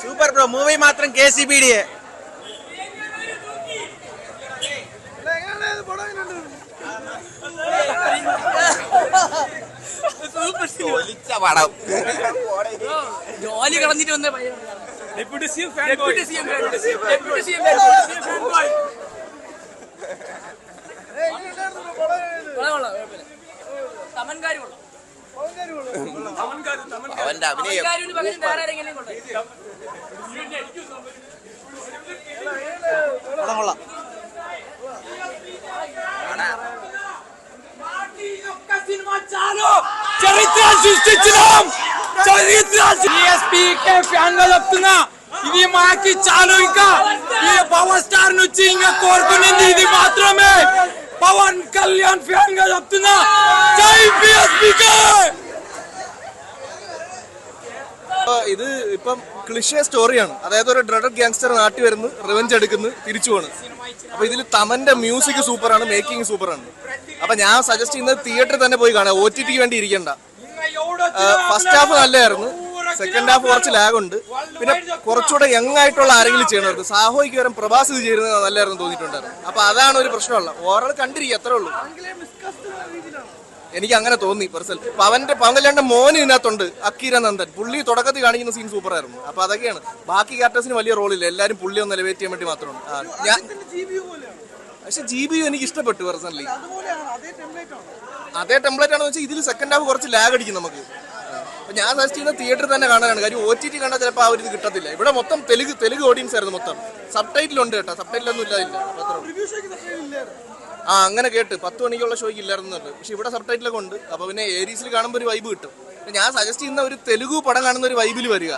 Super bro movie మాత్రం కేసీబీడీ ജോലി കളഞ്ഞിട്ട് വന്ന അവന്റെ അഭിനയം చరిత్ర సృష్టించినాం ఫ్యాన్ గా చెప్తున్నా ఇది మాకి చాలు ఇంకా ఈ పవర్ స్టార్ నుంచి ఇంకా కోరుకునేది ఇది మాత్రమే పవన్ కళ్యాణ్ ఫ్యాన్ గా చెప్తున్నా జై పిఎస్పీకే. ഇത് ഇപ്പം ക്ലിഷേ സ്റ്റോറിയാണ്. അതായത് ഒരു ഡ്രഡഡ് ഗ്യാങ്സ്റ്റർ നാട്ടിൽ വരുന്നു, റിവെഞ്ച് എടുക്കുന്നു, തിരിച്ചു പോണ്. അപ്പൊ ഇതിൽ തമന്റെ മ്യൂസിക് സൂപ്പറാണ്, മേക്കിംഗ് സൂപ്പറാണ്. അപ്പൊ ഞാൻ സജസ്റ്റ് ചെയ്യുന്നത് തിയേറ്ററിൽ തന്നെ പോയി കാണാം, OTT വേണ്ടി ഇരിക്കണ്ട. ഫസ്റ്റ് ഹാഫ് നല്ലതായിരുന്നു, സെക്കൻഡ് ഹാഫ് കുറച്ച് ലാഗ് ഉണ്ട്. പിന്നെ കുറച്ചുകൂടെ യങ് ആയിട്ടുള്ള ആരെങ്കിലും ചെയ്യണമായിരുന്നു. സാഹോയ്ക്ക് വരും പ്രഭാസ് ഇത് ചെയ്യുന്നത് നല്ലതായിരുന്നു തോന്നിയിട്ടുണ്ടായിരുന്നു. അപ്പൊ അതാണ് ഒരു പ്രശ്നമുള്ള ഓവറോൾ കണ്ടിരിക്കുക, അത്രേ ഉള്ളൂ. എനിക്ക് അങ്ങനെ തോന്നി പേഴ്സണൽ. പവൻ കല്യാണിന്റെ മോന് ഇതിനകത്തുണ്ട്, അക്കീര നന്ദൻ. പുള്ളി തുടക്കത്തിൽ കാണിക്കുന്ന സീൻ സൂപ്പർ ആയിരുന്നു. അപ്പൊ അതൊക്കെയാണ്. ബാക്കി ക്യാരക്ടേഴ്സിന് വലിയ റോളില്ല, എല്ലാവരും പുള്ളി ഒന്ന് എലിവേറ്റ് ചെയ്യാൻ വേണ്ടി മാത്രമാണ്. പക്ഷെ GBU എനിക്ക് ഇഷ്ടപ്പെട്ടു പേഴ്സണലി. അതേ ടെംപ്ലേറ്റ് ആണെന്ന് വെച്ചാൽ ഇതിൽ സെക്കൻഡ് ഹാഫ് കുറച്ച് ലാഗ് അടിക്കും നമുക്ക്. അപ്പൊ ഞാൻ സജസ്റ്റ് ചെയ്യുന്ന തിയേറ്ററിൽ തന്നെ കാണാനാണ്. കാര്യം OTT കണ്ടാൽ ചിലപ്പോൾ ആ ഒരു ഇത് കിട്ടത്തില്ല. ഇവിടെ മൊത്തം തെലുങ്ക് ഓഡിയൻസ് ആയിരുന്നു മൊത്തം. സബ് ടൈറ്റിൽ ഉണ്ട് കേട്ടോ, സബ് ടൈറ്റിലൊന്നും ഇല്ല. അങ്ങനെ കേട്ട് 10 മണിക്കുള്ള ഷോയ്ക്ക് ഇല്ലായിരുന്നുണ്ട്. പക്ഷെ ഇവിടെ സബ് ടൈറ്റിലൊക്കെ ഉണ്ട്. അപ്പൊ പിന്നെ ഏരീസിൽ കാണുമ്പോൾ ഒരു വൈബ് കിട്ടും. ഞാൻ സജസ്റ്റ് ചെയ്യുന്ന ഒരു തെലുഗു പടം കാണുന്ന ഒരു വൈബിൽ വരിക,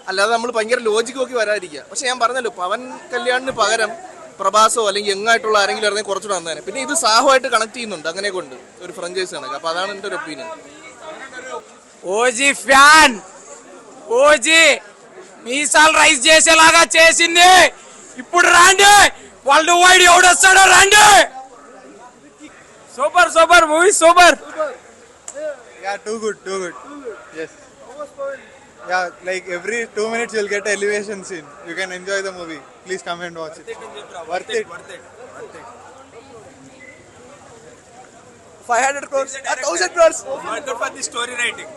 അല്ലാതെ നമ്മൾ ഭയങ്കര ലോജിക് നോക്കി വരാതിരിക്കുക. പക്ഷെ ഞാൻ പറഞ്ഞല്ലോ, പവൻ കല്യാണിന് പകരം പ്രഭാസോ അല്ലെങ്കിൽ യങ്ങായിട്ടുള്ള ആരെങ്കിലും ആയിരുന്നെങ്കിൽ കുറച്ചുകൂടെ വന്നേനെ. പിന്നെ ഇത് സാഹുമായിട്ട് കണക്ട് ചെയ്യുന്നുണ്ട്, അങ്ങനെ കൊണ്ട് ഒരു ഫ്രാഞ്ചൈസ് ആണ്. അപ്പൊ అതാണ് എൻ്റെ ഒരു ഒപ്പീനിയൻ. ఓజీ ఫ్యాన్ ఓజీ మీసాలు రైజ్ చేసేలాగా చేసింది. ఇప్పుడు రండి, వరల్డ్ వైడ్ ఎవడొస్తాడో రండి. Super movie super. Yeah, too good. Yes. Yeah, like every 2 minutes you'll get an elevation scene. You can enjoy the movie. Please come and watch it. Worth it. 500 crores, 1000 crores. for the story writing.